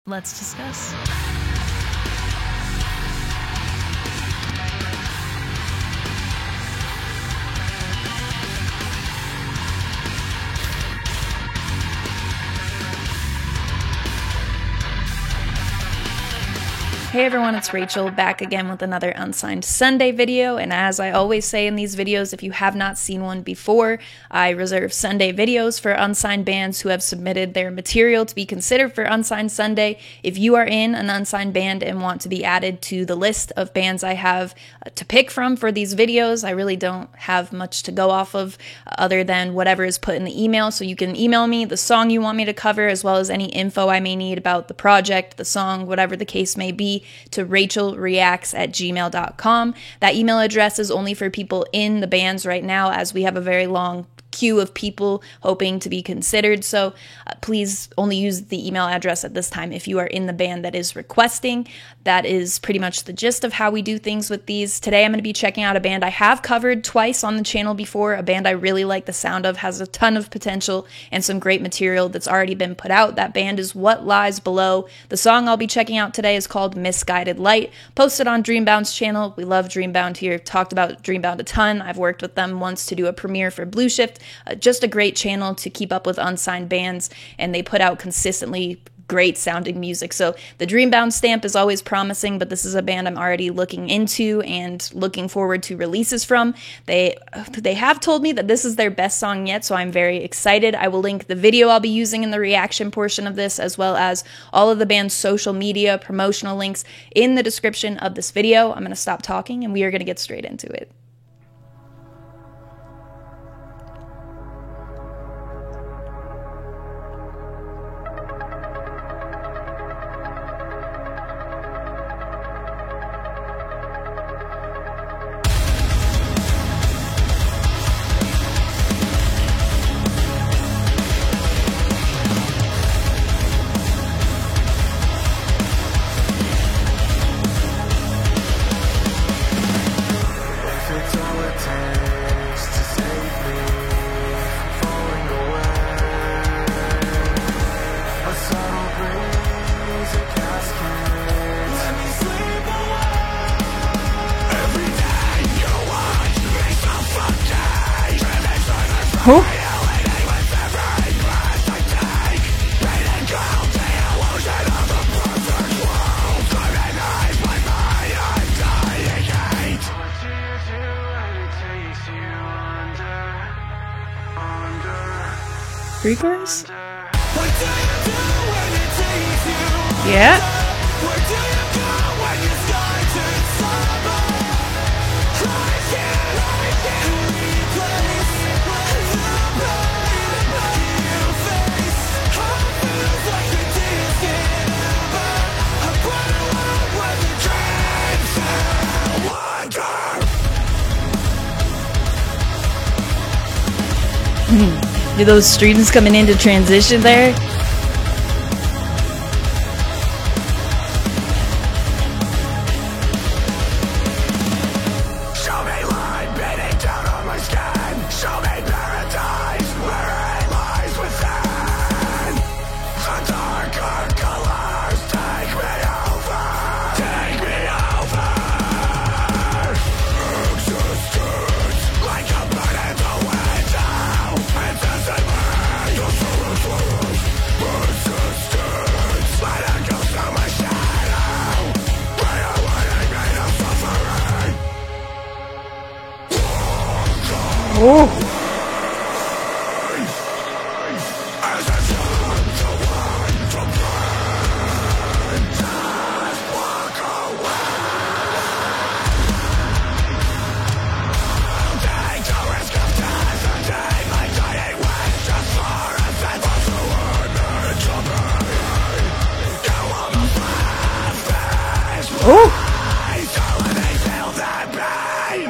Let's discuss. Hey everyone, it's Rachel, back again with another Unsigned Sunday video, and as I always say in these videos, if you have not seen one before, I reserve Sunday videos for unsigned bands who have submitted their material to be considered for Unsigned Sunday. If you are in an unsigned band and want to be added to the list of bands I have to pick from for these videos, I really don't have much to go off of other than whatever is put in the email, so you can email me the song you want me to cover as well as any info I may need about the project, the song, whatever the case may be, to rachelreacts@gmail.com. That email address is only for people in the bands right now, as we have a very long queue of people hoping to be considered, so please only use the email address at this time if you are in the band that is requesting. That is pretty much the gist of how we do things with these. Today I'm going to be checking out a band I have covered twice on the channel before, a band I really like the sound of, has a ton of potential and some great material that's already been put out. That band is What Lies Below. The song I'll be checking out today is called Misguided Light, posted on Dreambound's channel. We love Dreambound here, talked about Dreambound a ton. I've worked with them once to do a premiere for Blue Shift. Just a great channel to keep up with unsigned bands, and they put out consistently great sounding music. So the Dreambound stamp is always promising, but this is a band I'm already looking into and looking forward to releases from. They have told me that this is their best song yet, so I'm very excited. I will link the video I'll be using in the reaction portion of this, as well as all of the band's social media promotional links in the description of this video. I'm going to stop talking and we are going to get straight into it. Who? Creepers? Yeah. Do those streams coming into transition there? Show me light beating down on my skin. Show me paradise where it lies within. The darker colors take me over. Take me over. Existence like a bird in the window. Persistence, let it go through my shadow. Way away, made of suffering. Oh. As it's time to run from pain, just walk away. Take the risk of death and take my dying wish just for a sense of surrender to me. You almost left this Oh. place to let me feel that pain.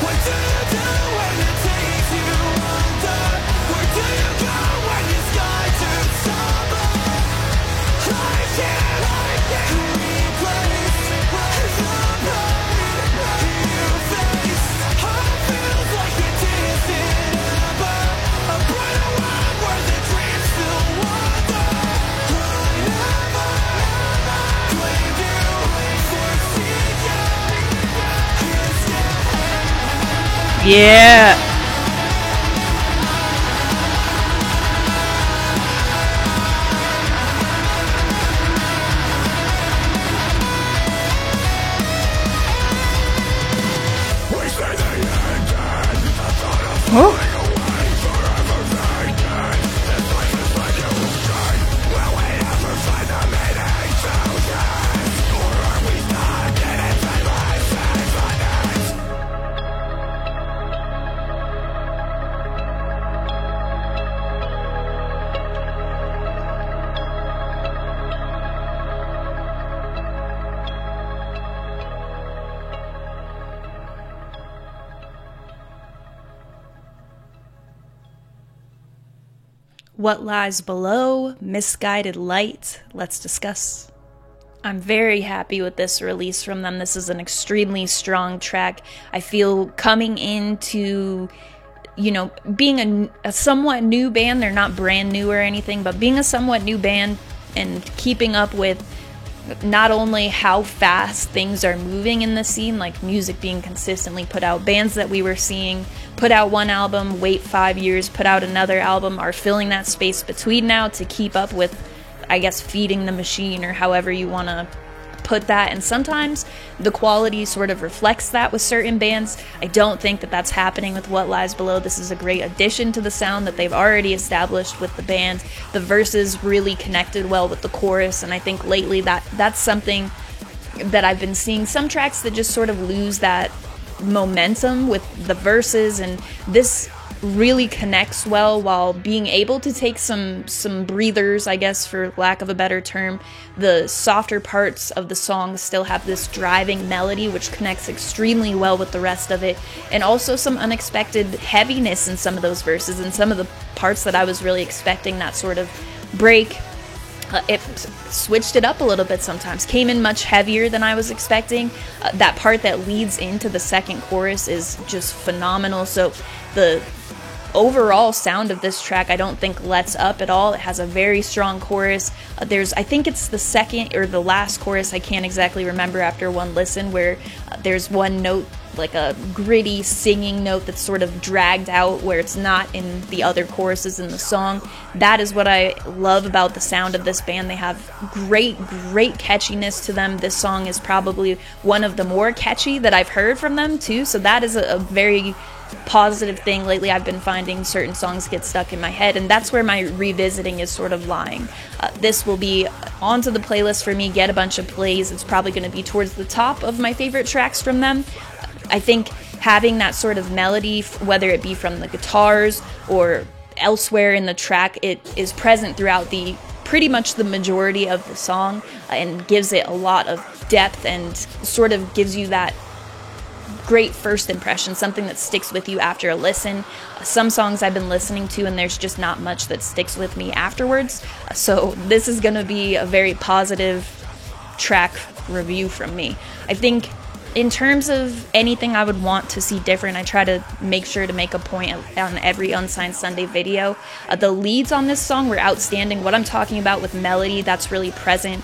What do you do when it takes you under? Where do you go when your sky turns somber? I can't replace the pain you face. Hope feels like a distant ember, a brighter world where the dreams still wander. I never Yeah. Oh. What Lies Below, Misguided Light. Let's discuss. I'm very happy with this release from them. This is an extremely strong track. I feel coming into, being a somewhat new band, they're not brand new or anything, but being a somewhat new band and keeping up with not only how fast things are moving in the scene, like music being consistently put out, bands that we were seeing put out one album, wait 5 years, put out another album, are filling that space between now to keep up with, I guess, feeding the machine, or however you want to put that. And sometimes the quality sort of reflects that with certain bands. I don't think that that's happening with What Lies Below. This is a great addition to the sound that they've already established with the band. The verses really connected well with the chorus, and I think lately that's something that I've been seeing. Some tracks that just sort of lose that momentum with the verses, and this really connects well while being able to take some breathers, I guess, for lack of a better term. The softer parts of the song still have this driving melody which connects extremely well with the rest of it, and also some unexpected heaviness in some of those verses and some of the parts that I was really expecting that sort of break. It switched it up a little bit sometimes, came in much heavier than I was expecting. That part that leads into the second chorus is just phenomenal. So the overall sound of this track I don't think lets up at all. It has a very strong chorus. I think it's the second or the last chorus, I can't exactly remember after one listen, where there's one note, like a gritty singing note that's sort of dragged out where it's not in the other choruses in the song. That is what I love about the sound of this band. They have great catchiness to them. This song is probably one of the more catchy that I've heard from them too, so that is a very positive thing. Lately I've been finding certain songs get stuck in my head, and that's where my revisiting is sort of lying. This will be onto the playlist for me, get a bunch of plays. It's probably going to be towards the top of my favorite tracks from them. I think having that sort of melody, whether it be from the guitars or elsewhere in the track, it is present throughout pretty much the majority of the song, and gives it a lot of depth and sort of gives you that great first impression, something that sticks with you after a listen. Some songs I've been listening to and there's just not much that sticks with me afterwards, so this is going to be a very positive track review from me. I think in terms of anything I would want to see different, I try to make sure to make a point on every Unsigned Sunday video. The leads on this song were outstanding. What I'm talking about with melody, that's really present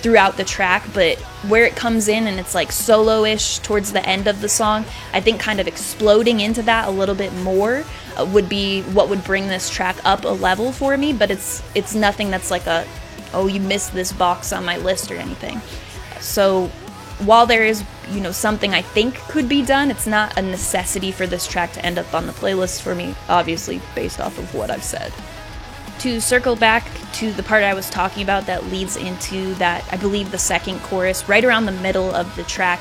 throughout the track, but where it comes in and it's like solo-ish towards the end of the song, I think kind of exploding into that a little bit more would be what would bring this track up a level for me, but it's nothing that's like oh, you missed this box on my list or anything. So while there is, something I think could be done, it's not a necessity for this track to end up on the playlist for me, obviously based off of what I've said. To circle back to the part I was talking about that leads into that, I believe, the second chorus, right around the middle of the track,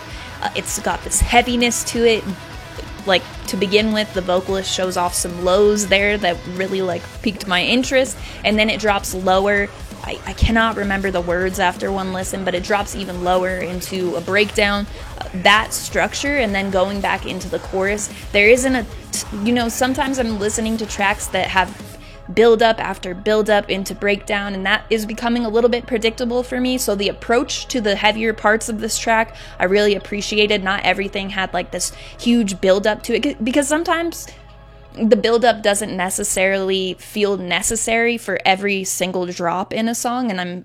it's got this heaviness to it. Like, to begin with, the vocalist shows off some lows there that really piqued my interest, and then it drops lower. I cannot remember the words after one listen, but it drops even lower into a breakdown. That structure, and then going back into the chorus, there isn't sometimes I'm listening to tracks that have build up after build up into breakdown, and that is becoming a little bit predictable for me. So the approach to the heavier parts of this track I really appreciated. Not everything had this huge build up to it, because sometimes the build-up doesn't necessarily feel necessary for every single drop in a song, and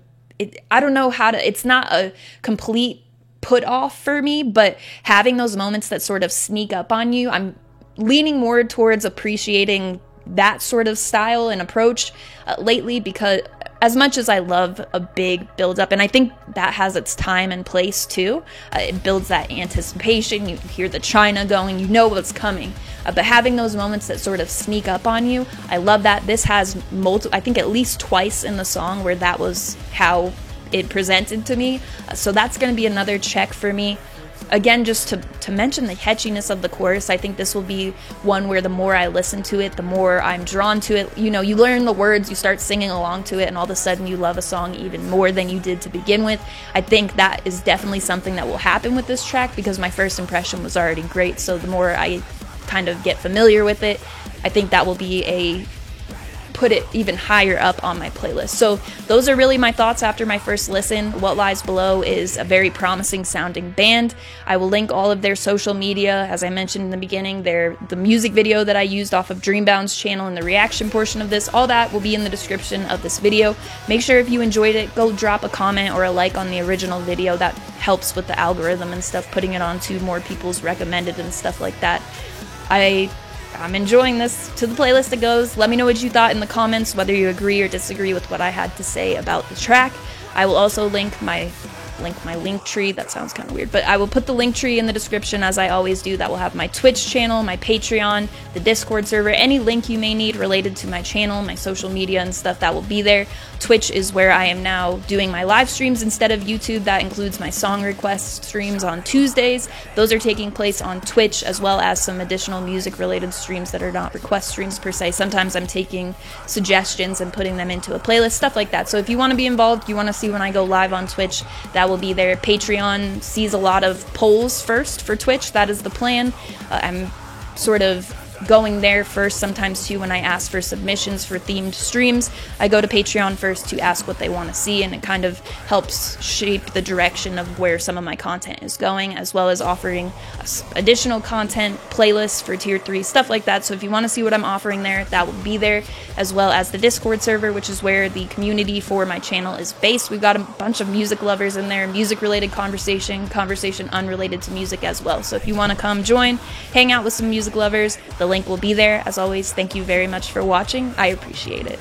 I don't know how to, it's not a complete put off for me, but having those moments that sort of sneak up on you, I'm leaning more towards appreciating that sort of style and approach lately, because as much as I love a big build up, and I think that has its time and place too, it builds that anticipation. You hear the China going, you know what's coming, but having those moments that sort of sneak up on you, I love that. This has I think at least twice in the song where that was how it presented to me, so that's going to be another check for me. Again, just to mention the catchiness of the chorus, I think this will be one where the more I listen to it, the more I'm drawn to it. You know, you learn the words, you start singing along to it, and all of a sudden you love a song even more than you did to begin with. I think that is definitely something that will happen with this track, because my first impression was already great, so the more I kind of get familiar with it, I think that will be put it even higher up on my playlist. So those are really my thoughts after my first listen. What Lies Below is a very promising sounding band. I will link all of their social media, as I mentioned in the beginning. The music video that I used off of Dreambound's channel and the reaction portion of this, all that will be in the description of this video. Make sure if you enjoyed it, go drop a comment or a like on the original video. That helps with the algorithm and stuff, putting it onto more people's recommended and stuff like that. I'm enjoying this. To the playlist it goes. Let me know what you thought in the comments, whether you agree or disagree with what I had to say about the track. I will also link my link tree. That sounds kind of weird, but I will put the link tree in the description, as I always do. That will have my Twitch channel, my Patreon, the Discord server, any link you may need related to my channel, my social media and stuff, that will be there. Twitch is where I am now doing my live streams instead of YouTube. That includes my song request streams on Tuesdays. Those are taking place on Twitch, as well as some additional music related streams that are not request streams per se. Sometimes I'm taking suggestions and putting them into a playlist, stuff like that. So if you want to be involved, you want to see when I go live on Twitch, that will be there. Patreon sees a lot of polls first for Twitch. That is the plan. I'm sort of going there first sometimes too. When I ask for submissions for themed streams, I go to Patreon first to ask what they want to see, and it kind of helps shape the direction of where some of my content is going, as well as offering additional content, playlists for tier 3, stuff like that. So if you want to see what I'm offering there, that will be there, as well as the Discord server, which is where the community for my channel is based. We've got a bunch of music lovers in there, music related conversation unrelated to music as well. So if you want to come join, hang out with some music lovers, the link will be there. As always, thank you very much for watching. I appreciate it.